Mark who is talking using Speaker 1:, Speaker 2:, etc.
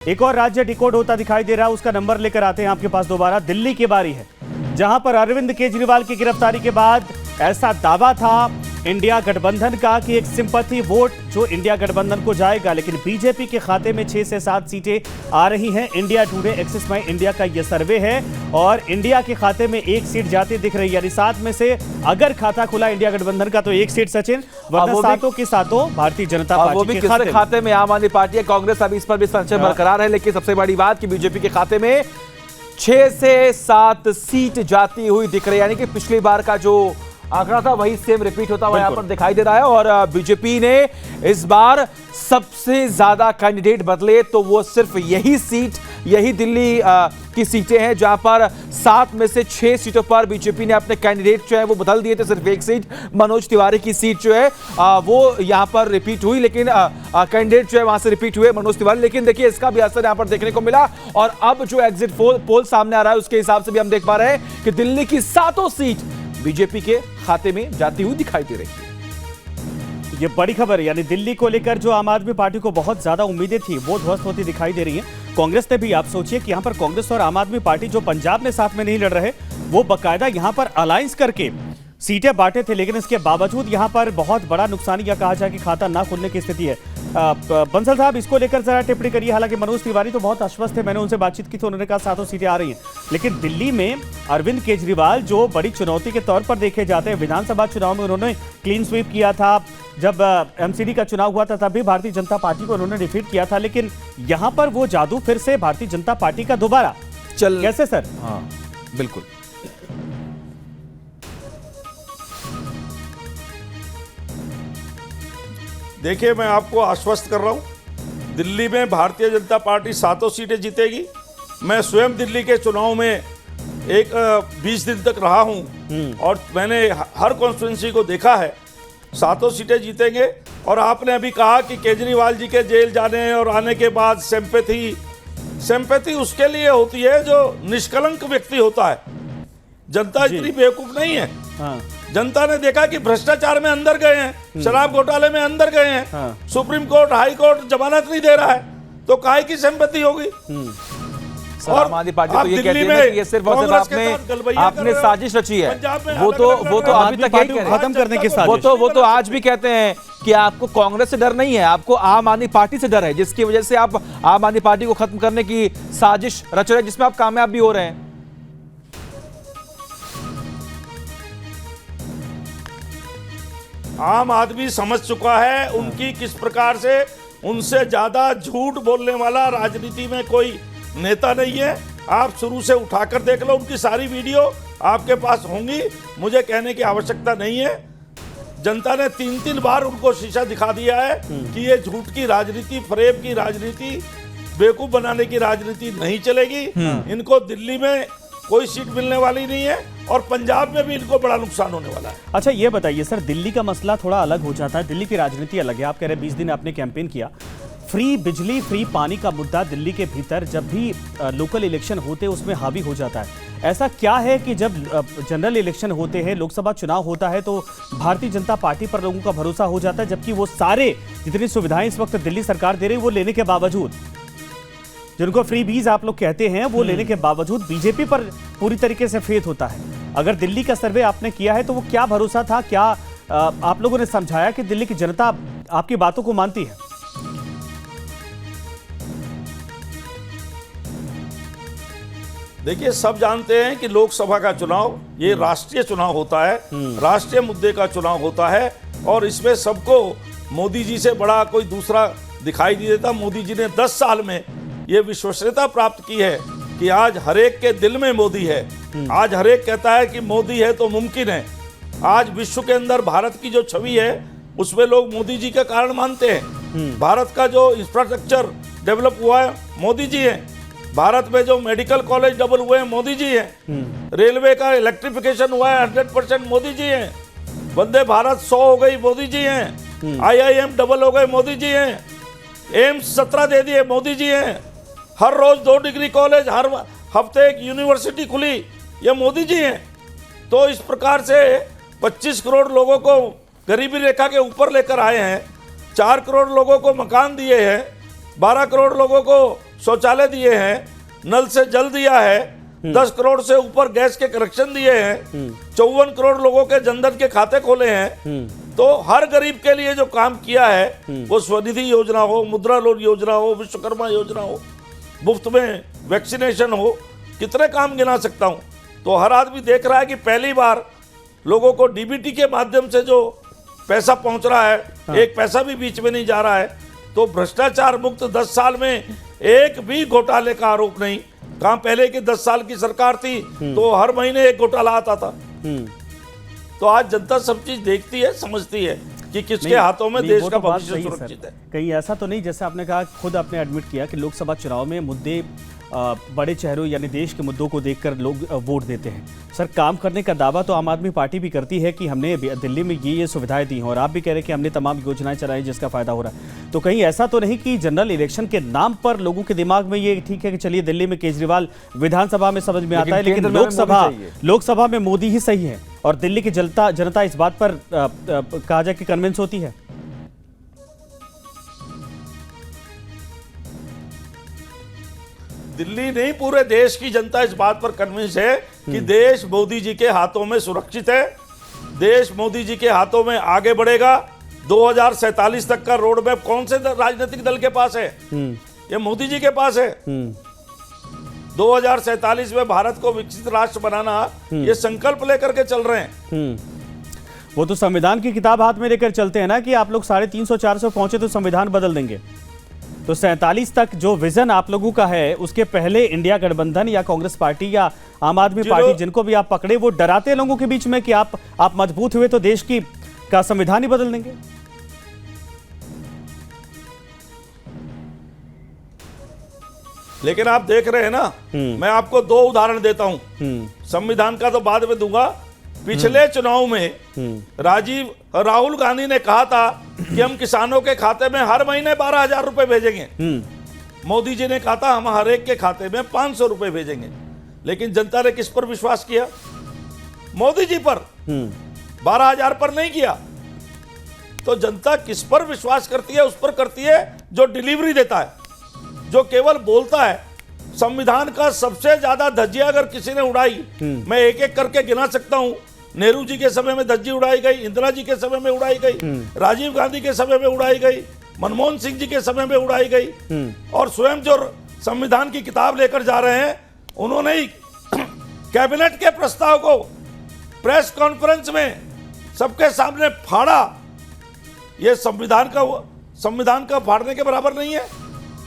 Speaker 1: एक और राज्य डिकोड होता दिखाई दे रहा है, उसका नंबर लेकर आते हैं आपके पास दोबारा। दिल्ली की बारी है, जहां पर अरविंद केजरीवाल की गिरफ्तारी के बाद ऐसा दावा था इंडिया गठबंधन का कि एक सिंपैथी वोट जो इंडिया गठबंधन को जाएगा, लेकिन बीजेपी के खाते में 6 से 7 सीटें आ रही हैं। इंडिया टुडे एक्सिस माई इंडिया का यह सर्वे है और इंडिया के खाते में 1 सीट जाती दिख रही है, यानी 7 में से अगर खाता खुला इंडिया गठबंधन का तो 1 सीट सचिन, वरना सातों की सातों भारतीय जनता पार्टी के
Speaker 2: खाते में। आम आदमी पार्टी या कांग्रेस अभी इस पर भी संशय बरकरार है, लेकिन सबसे बड़ी बात कि बीजेपी के खाते में 6 से 7 सीट जाती हुई दिख रही है, यानी कि पिछली बार का जो आंकड़ा था वही सेम रिपीट होता हुआ यहां पर दिखाई दे रहा है। और बीजेपी ने इस बार सबसे ज्यादा कैंडिडेट बदले तो वो सिर्फ यही सीट, यही दिल्ली की सीटें हैं, जहां पर 7 में से 6 सीटों पर बीजेपी ने अपने कैंडिडेट जो है वो बदल दिए थे। सिर्फ एक सीट मनोज तिवारी की सीट जो है वो यहां पर रिपीट हुई, लेकिन कैंडिडेट जो है वहां से रिपीट हुए मनोज तिवारी। लेकिन देखिए इसका भी असर यहां पर देखने को मिला और अब जो एग्जिट पोल सामने आ रहा है उसके हिसाब से भी हम देख पा रहे हैं कि दिल्ली की 7 सीट बीजेपी के खाते में जाती हुई दिखाई दे रही है।
Speaker 1: ये बड़ी खबर है, यानी दिल्ली को लेकर जो आम आदमी पार्टी को बहुत ज्यादा उम्मीदें थी वो ध्वस्त होती दिखाई दे रही हैं। कांग्रेस ने भी, आप सोचिए कि यहां पर कांग्रेस और आम आदमी पार्टी जो पंजाब में साथ में नहीं लड़ रहे, वो बकायदा यहां पर अलायंस करके सीटें बांटे थे, लेकिन इसके बावजूद यहां पर बहुत बड़ा नुकसान या कहा जाए कि खाता ना खुलने की स्थिति है। बंसल साहब, इसको लेकर जरा टिप्पणी करिए। हालांकि मनोज तिवारी तो बहुत आश्वस्त थे, मैंने उनसे बातचीत की तो उन्होंने कहा 7 सीटें आ रही हैं, लेकिन दिल्ली में अरविंद केजरीवाल जो बड़ी चुनौती के तौर पर देखे जाते हैं, विधानसभा चुनाव में उन्होंने क्लीन स्वीप किया था, जब एमसीडी का चुनाव हुआ था तब भी भारतीय जनता पार्टी को उन्होंने डिफीट किया था, लेकिन यहां पर वो जादू फिर से भारतीय जनता पार्टी का दोबारा कैसे सर?
Speaker 2: हाँ बिल्कुल।
Speaker 3: देखिए, मैं आपको आश्वस्त कर रहा हूं, दिल्ली में भारतीय जनता पार्टी 7 सीटें जीतेगी। मैं स्वयं दिल्ली के चुनाव में 20 दिन तक रहा हूं और मैंने हर कॉन्स्टिट्यूंसी को देखा है। 7 सीटें जीतेंगे। और आपने अभी कहा कि केजरीवाल जी के जेल जाने और आने के बाद सिंपैथी उसके लिए होती है जो निष्कलंक व्यक्ति होता है। जनता इतनी बेवकूफ नहीं है।
Speaker 1: हाँ।
Speaker 3: जनता ने देखा कि भ्रष्टाचार में अंदर गए हैं, शराब घोटाले में अंदर गए हैं।
Speaker 1: हाँ।
Speaker 3: सुप्रीम कोर्ट, हाई कोर्ट जमानत नहीं दे रहा है, तो काहे की सिंपैथी होगी?
Speaker 2: और आम आदमी पार्टी तो ये कहती है कि ये सिर्फ और सिर्फ आपने साजिश रची है। वो तो अभी तक यही कह रहे हैं
Speaker 1: खत्म करने की साजिश।
Speaker 2: वो तो आज भी कहते हैं कि आपको कांग्रेस से डर नहीं है, आपको आम आदमी पार्टी से डर है, जिसकी वजह से आप आम आदमी पार्टी को खत्म करने की साजिश रच रहे हैं, जिसमें आप कामयाब भी हो रहे हैं।
Speaker 3: आम आदमी समझ चुका है उनकी किस प्रकार से, उनसे ज्यादा झूठ बोलने वाला राजनीति में कोई नेता नहीं है। आप शुरू से उठाकर देख लो, उनकी सारी वीडियो आपके पास होंगी, मुझे कहने की आवश्यकता नहीं है। जनता ने 3 बार उनको शीशा दिखा दिया है कि ये झूठ की राजनीति, फरेब की राजनीति, बेवकूफ बनाने की राजनीति नहीं चलेगी। इनको दिल्ली में कोई सीट मिलने वाली नहीं है और पंजाब में भी इनको बड़ा नुकसान होने वाला है।
Speaker 1: अच्छा, ये बताइए सर, दिल्ली का मसला थोड़ा अलग हो जाता है, दिल्ली की राजनीति अलग है। आप कह रहे हैं 20 दिन आपने कैंपेन किया। फ्री बिजली, फ्री पानी का मुद्दा दिल्ली के भीतर जब भी लोकल इलेक्शन होते हैं उसमें हावी हो जाता है। ऐसा क्या है कि जब जनरल इलेक्शन होते हैं, लोकसभा चुनाव होता है, तो भारतीय जनता पार्टी पर लोगों का भरोसा हो जाता है, जबकि वो सारे जितनी सुविधाएं इस वक्त दिल्ली सरकार दे रही है वो लेने के बावजूद, जिनको फ्री बीज आप लोग कहते हैं, वो लेने के बावजूद बीजेपी पर पूरी तरीके से फेथ होता है। अगर दिल्ली का सर्वे आपने किया है तो वो क्या भरोसा था, क्या आप लोगों ने समझाया कि दिल्ली की जनता आपकी बातों को मानती है?
Speaker 3: देखिए, सब जानते हैं कि लोकसभा का चुनाव ये राष्ट्रीय चुनाव होता है, राष्ट्रीय मुद्दे का चुनाव होता है और इसमें सबको मोदी जी से बड़ा कोई दूसरा दिखाई नहीं देता। मोदी जी ने 10 साल में ये विश्वसनीयता प्राप्त की है कि आज हरेक के दिल में मोदी है। आज हरेक कहता है कि मोदी है तो मुमकिन है। आज विश्व के अंदर भारत की जो छवि है उसमें लोग मोदी जी का कारण मानते हैं। भारत का जो इंफ्रास्ट्रक्चर डेवलप हुआ है मोदी जी है। भारत में जो मेडिकल कॉलेज डबल हुए हैं मोदी जी हैं। रेलवे का इलेक्ट्रिफिकेशन हुआ है 100% मोदी जी हैं। वंदे भारत 100 हो गई मोदी जी हैं। IIM डबल हो गए मोदी जी हैं। एम्स 17 दे दिए मोदी जी हैं। हर रोज 2 डिग्री कॉलेज, हर हफ्ते एक यूनिवर्सिटी खुली, ये मोदी जी हैं। तो इस प्रकार से 25 करोड़ लोगों को गरीबी रेखा के ऊपर लेकर आए हैं। 4 करोड़ लोगों को मकान दिए हैं, 12 करोड़ लोगों को शौचालय दिए हैं, नल से जल दिया है, 10 करोड़ से ऊपर गैस के कनेक्शन दिए हैं, 54 करोड़ लोगों के जनधन के खाते खोले हैं। तो हर गरीब के लिए जो काम किया है, वो स्वनिधि योजना हो, मुद्रा लोन योजना हो, विश्वकर्मा योजना हो, मुफ्त में वैक्सीनेशन हो, कितने काम गिना सकता हूं। तो हर आदमी देख रहा है कि पहली बार लोगों को डीबीटी के माध्यम से जो पैसा पहुंच रहा है, एक पैसा भी बीच में नहीं जा रहा है। तो भ्रष्टाचार मुक्त 10 साल में एक भी घोटाले का आरोप नहीं। कहां पहले की 10 साल की सरकार थी तो हर महीने एक घोटाला आता था। तो आज जनता सब चीज देखती है, समझती है कि किसके हाथों में देश का भविष्य सुरक्षित है।
Speaker 1: कहीं ऐसा तो नहीं, जैसे आपने कहा, खुद आपने एडमिट किया कि लोकसभा चुनाव में मुद्दे बड़े चेहरों यानी देश के मुद्दों को देखकर लोग वोट देते हैं। सर, काम करने का दावा तो आम आदमी पार्टी भी करती है कि हमने दिल्ली में ये सुविधाएं दी हैं, और आप भी कह रहे हैं कि हमने तमाम योजनाएं चलाई जिसका फायदा हो रहा है। तो कहीं ऐसा तो नहीं कि जनरल इलेक्शन के नाम पर लोगों के दिमाग में ये ठीक है कि चलिए दिल्ली में केजरीवाल विधानसभा में समझ में आता है, लेकिन लोकसभा में मोदी ही सही है, और दिल्ली की जनता इस बात पर कहा जाए कि कन्विंस होती है?
Speaker 3: दिल्ली नहीं, पूरे देश की जनता इस बात पर कन्विंस है कि देश मोदी जी के हाथों में सुरक्षित है। देश मोदी जी के हाथों में आगे बढ़ेगा। 2047 तक का रोड मैप कौन से राजनीतिक दल के पास है? ये मोदी जी के पास है। 2047 में भारत को विकसित राष्ट्र बनाना, ये संकल्प लेकर के चल रहे हैं।
Speaker 1: वो तो संविधान की किताब हाथ में लेकर चलते हैं ना कि आप लोग 350-400 पहुंचे तो संविधान बदल देंगे। तो 47 तक जो विजन आप लोगों का है, उसके पहले इंडिया गठबंधन या कांग्रेस पार्टी या आम आदमी पार्टी, जिनको भी आप पकड़े, वो डराते लोगों के बीच में कि आप मजबूत हुए तो देश का संविधान ही बदल देंगे।
Speaker 3: लेकिन आप देख रहे हैं ना, मैं आपको 2 उदाहरण देता हूं। संविधान का तो बाद में दूंगा। पिछले चुनाव में राहुल गांधी ने कहा था कि हम किसानों के खाते में हर महीने 12,000 रुपए भेजेंगे। मोदी जी ने कहा था हम हर एक के खाते में 500 रुपए भेजेंगे। लेकिन जनता ने किस पर विश्वास किया? मोदी जी पर। 12,000 पर नहीं किया। तो जनता किस पर विश्वास करती है? उस पर करती है जो डिलीवरी देता है, जो केवल बोलता है। संविधान का सबसे ज्यादा धज्जियां अगर किसी ने उड़ाई, मैं एक एक करके गिना सकता हूं। नेहरू जी के समय में धज्जी उड़ाई गई, इंदिरा जी के समय में उड़ाई गई, राजीव गांधी के समय में उड़ाई गई, मनमोहन सिंह जी के समय में उड़ाई गई, और स्वयं जो संविधान की किताब लेकर जा रहे हैं, उन्होंने ही कैबिनेट के प्रस्ताव को प्रेस कॉन्फ्रेंस में सबके सामने फाड़ा। यह संविधान का फाड़ने के बराबर नहीं है।